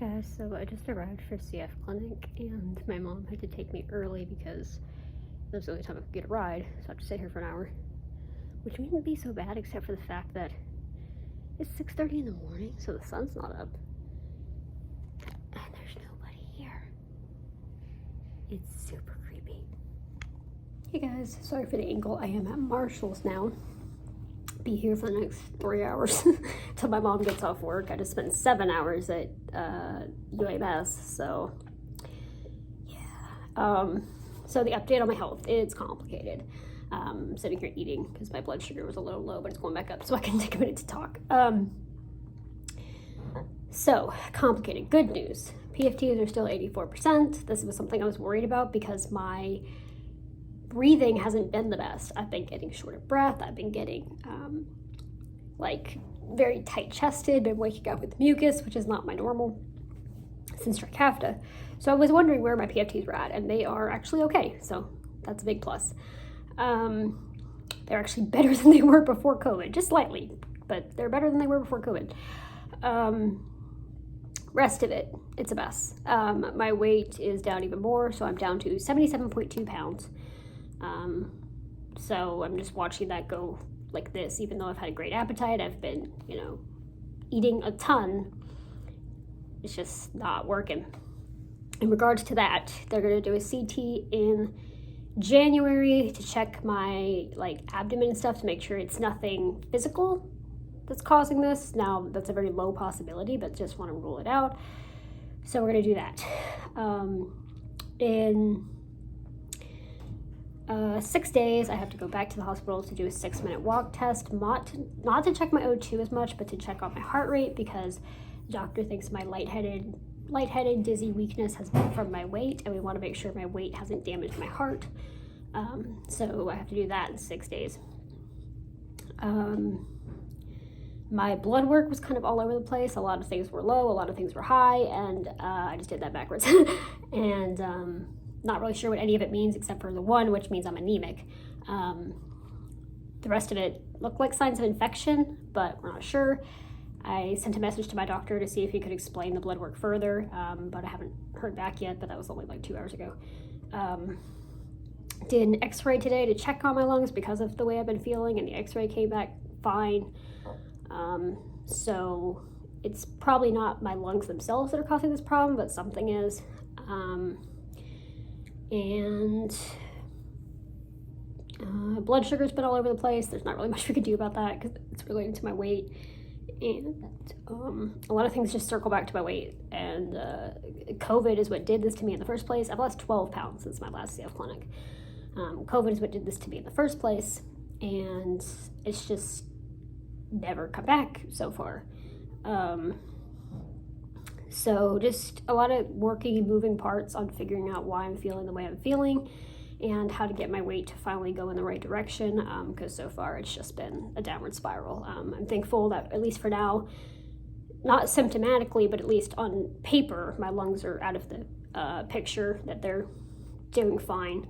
Guys, so I just arrived for CF clinic and my mom had to take me early because that was the only time I could get a ride, so I have to sit here for an hour. Which wouldn't be so bad except for the fact that it's 6:30 in the morning, so the sun's not up. And there's nobody here. It's super creepy. Hey guys, sorry for the angle. I am at Marshall's now. Be here for the next 3 hours till my mom gets off work. I just spent 7 hours at UAMS, so yeah. So the update on my health, it's complicated. Sitting here eating because my blood sugar was a little low, but it's going back up, so I can take a minute to talk. So complicated. Good news, PFTs are still 84%. This was something I was worried about because my breathing hasn't been the best. I've been getting short of breath. I've been getting like very tight chested, been waking up with mucus, which is not my normal since Trikafta. So I was wondering where my PFTs were at, and they are actually okay. So that's a big plus. They're actually better than they were before COVID, just slightly, but they're better than they were before COVID. Rest of it, it's a mess. My weight is down even more, so I'm down to 77.2 pounds. So I'm just watching that go like this, even though I've had a great appetite. I've been, eating a ton. It's just not working. In regards to that, they're going to do a CT in January to check my abdomen and stuff to make sure it's nothing physical that's causing this. Now, that's a very low possibility, but just want to rule it out. So we're going to do that. In 6 days, I have to go back to the hospital to do a 6-minute walk test, not to check my O2 as much, but to check on my heart rate, because the doctor thinks my lightheaded, dizzy weakness has been from my weight, and we want to make sure my weight hasn't damaged my heart. So I have to do that in 6 days. My blood work was kind of all over the place. A lot of things were low, a lot of things were high, and I just did that backwards. And not really sure what any of it means except for the one, which means I'm anemic. The rest of it looked like signs of infection, but we're not sure. I sent a message to my doctor to see if he could explain the blood work further, but I haven't heard back yet, but that was only 2 hours ago. Did an x-ray today to check on my lungs because of the way I've been feeling, and the x-ray came back fine. So it's probably not my lungs themselves that are causing this problem, but something is. And blood sugar's been all over the place. There's not really much we could do about that because it's related to my weight. And a lot of things just circle back to my weight. And COVID is what did this to me in the first place. I've lost 12 pounds since my last CF clinic. COVID is what did this to me in the first place. And it's just never come back so far. So just a lot of working and moving parts on figuring out why I'm feeling the way I'm feeling and how to get my weight to finally go in the right direction, because so far it's just been a downward spiral. I'm thankful that, at least for now, not symptomatically, but at least on paper, my lungs are out of the picture, that they're doing fine.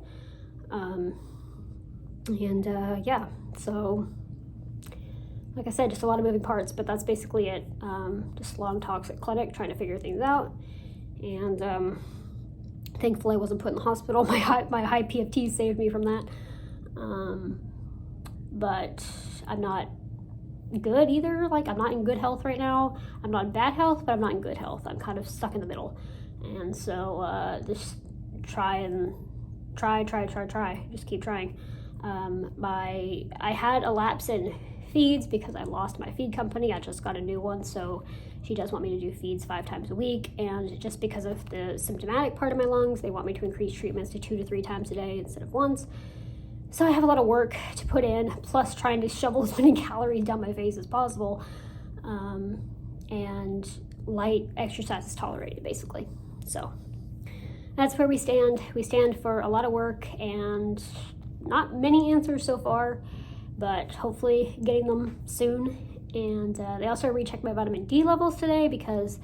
Yeah, so like I said, just a lot of moving parts, but that's basically it. Just long talks at clinic, trying to figure things out. And thankfully I wasn't put in the hospital. My high PFT saved me from that. But I'm not good either. I'm not in good health right now. I'm not in bad health, but I'm not in good health. I'm kind of stuck in the middle. And so just try. Just keep trying. I had a lapse in feeds because I lost my feed company. I just got a new one, so she does want me to do feeds 5 times a week, and just because of the symptomatic part of my lungs, they want me to increase treatments to 2 to 3 times a day instead of once. So I have a lot of work to put in, plus trying to shovel as many calories down my face as possible, and light exercise is tolerated, basically. So that's where we stand. We stand for a lot of work and not many answers so far, but hopefully getting them soon. And they also rechecked my vitamin D levels today because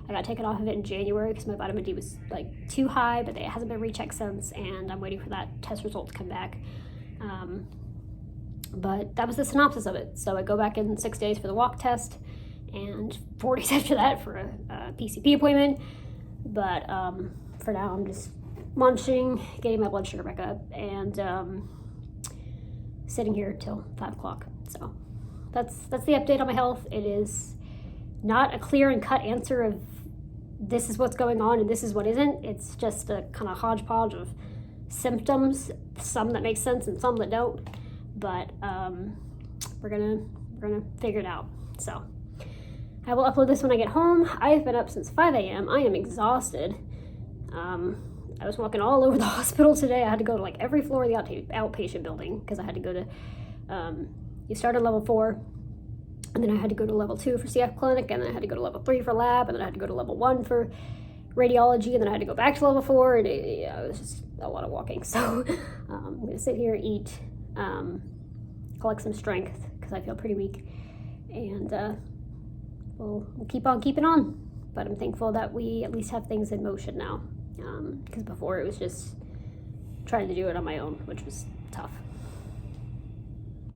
I got taken off of it in January because my vitamin D was too high, but it hasn't been rechecked since, and I'm waiting for that test result to come back. But that was the synopsis of it. So I go back in 6 days for the walk test, and 4 days after that for a PCP appointment. But for now, I'm just munching, getting my blood sugar back up, and sitting here till 5 o'clock. So that's the update on my health. It is not a clear and cut answer of this is what's going on and this is what isn't. It's just a kind of hodgepodge of symptoms, some that make sense and some that don't. But we're gonna figure it out. So I will upload this when I get home. I have been up since 5 a.m. I am exhausted. I was walking all over the hospital today. I had to go to like every floor of the outpatient building because I had to go to, you start at level 4, and then I had to go to level 2 for CF clinic, and then I had to go to level 3 for lab, and then I had to go to level 1 for radiology, and then I had to go back to level 4, and it was just a lot of walking. So I'm gonna sit here, eat, collect some strength because I feel pretty weak, and we'll keep on keeping on. But I'm thankful that we at least have things in motion now, because before it was just trying to do it on my own, which was tough.